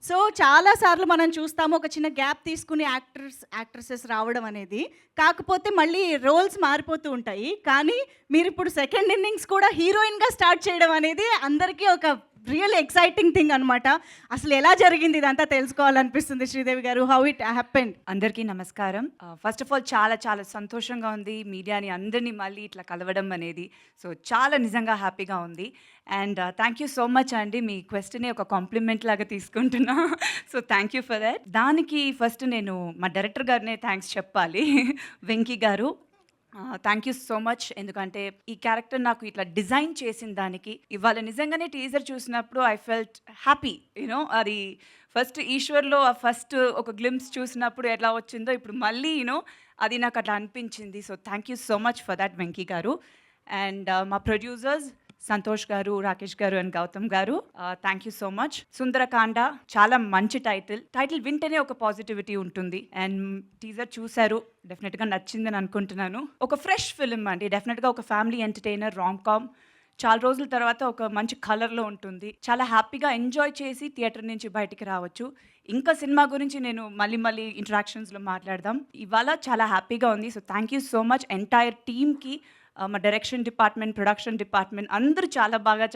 So చాలా సార్లు మనం చూస్తాము ఒక చిన్న గ్యాప్ తీసుకుని యాక్ట్రెసెస్ రావడం అనేది. కాకపోతే మళ్ళీ రోల్స్ మారిపోతూ ఉంటాయి. కానీ మీరిప్పుడు సెకండ్ ఇన్నింగ్స్ కూడా హీరోయిన్‌గా స్టార్ట్ చేయడం అనేది అందరికీ ఒక రియల్ ఎక్సైటింగ్ థింగ్ అనమాట. అసలు ఎలా జరిగింది ఇదంతా తెలుసుకోవాలనిపిస్తుంది శ్రీదేవి గారు. How it happened? అందరికీ నమస్కారం. ఫస్ట్ ఆఫ్ ఆల్ చాలా చాలా సంతోషంగా ఉంది మీడియాని అందరినీ మళ్ళీ ఇట్లా కలవడం అనేది. సో చాలా నిజంగా హ్యాపీగా ఉంది. And thank you so much అండి. మీ క్వెస్టనే ఒక కాంప్లిమెంట్ లాగా తీసుకుంటున్నా. So thank you for that. దానికి ఫస్ట్ నేను మా డైరెక్టర్ గారినే థ్యాంక్స్ చెప్పాలి. వెంకీ గారు. Thank you so much. ఎందుకంటే ఈ క్యారెక్టర్ నాకు ఇట్లా డిజైన్ చేసిన దానికి ఇవాళ నిజంగానే టీజర్ చూసినప్పుడు ఐ ఫెల్ట్ హ్యాపీ. యూనో అది ఫస్ట్ ఈశ్వర్లో ఆ ఫస్ట్ ఒక గ్లిమ్స్ చూసినప్పుడు ఎలా వచ్చిందో ఇప్పుడు మళ్ళీ అది నాకు అట్లా అనిపించింది. So thank you so much for that Venky గారు. అండ్ మా ప్రొడ్యూసర్స్ సంతోష్ గారు, రాకేష్ గారు అండ్ గౌతమ్ గారు, thank you so much. Sundarakanda చాలా మంచి టైటిల్ వింటేనే ఒక పాజిటివిటీ ఉంటుంది. అండ్ టీజర్ చూశారు, డెఫినెట్గా నచ్చిందని అనుకుంటున్నాను. ఒక ఫ్రెష్ ఫిల్మ్ అండి, డెఫినెట్గా ఒక ఫ్యామిలీ ఎంటర్టైనర్, రామ్ కామ్. చాలా రోజుల తర్వాత ఒక మంచి కలర్లో ఉంటుంది. చాలా హ్యాపీగా ఎంజాయ్ చేసి థియేటర్ నుంచి బయటికి రావచ్చు. ఇంకా సినిమా గురించి నేను మళ్ళీ ఇంటరాక్షన్స్లో మాట్లాడదాం. ఇవాళ చాలా హ్యాపీగా ఉంది. So thank you so much entire టీమ్కి. మా డైరెక్షన్ డిపార్ట్మెంట్, ప్రొడక్షన్ డిపార్ట్మెంట్ అందరూ చాలా బాగా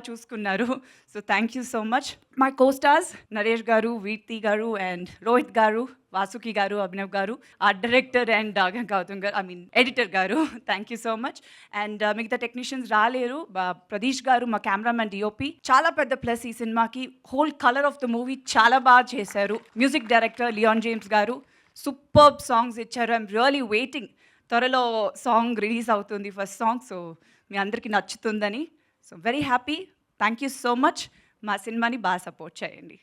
చూసుకున్నారు. So thank you so much. My co-stars Naresh గారు, వీర్తి గారు అండ్ రోహిత్ గారు, వాసుకి గారు, అభినవ్ గారు, ఆర్ట్ డైరెక్టర్ అండ్ గౌతమ్ గారు, ఎడిటర్ గారు, thank you so much. And మిగతా టెక్నీషియన్స్ రాలేరు. ప్రదీష్ గారు మా కెమెరామెన్, డిఓపి. చాలా పెద్ద ప్లస్ ఈ సినిమాకి, whole colour of the movie చాలా బాగా చేశారు. మ్యూజిక్ డైరెక్టర్ లియాన్ జేమ్స్ గారు సూపర్బ్ సాంగ్స్ ఇచ్చారు. I'm really waiting. త్వరలో సాంగ్ రిలీజ్ అవుతుంది, ఫస్ట్ సాంగ్. సో మీ అందరికీ నచ్చుతుందని. So very happy. Thank you so much. మా సినిమాని బాగా సపోర్ట్ చేయండి.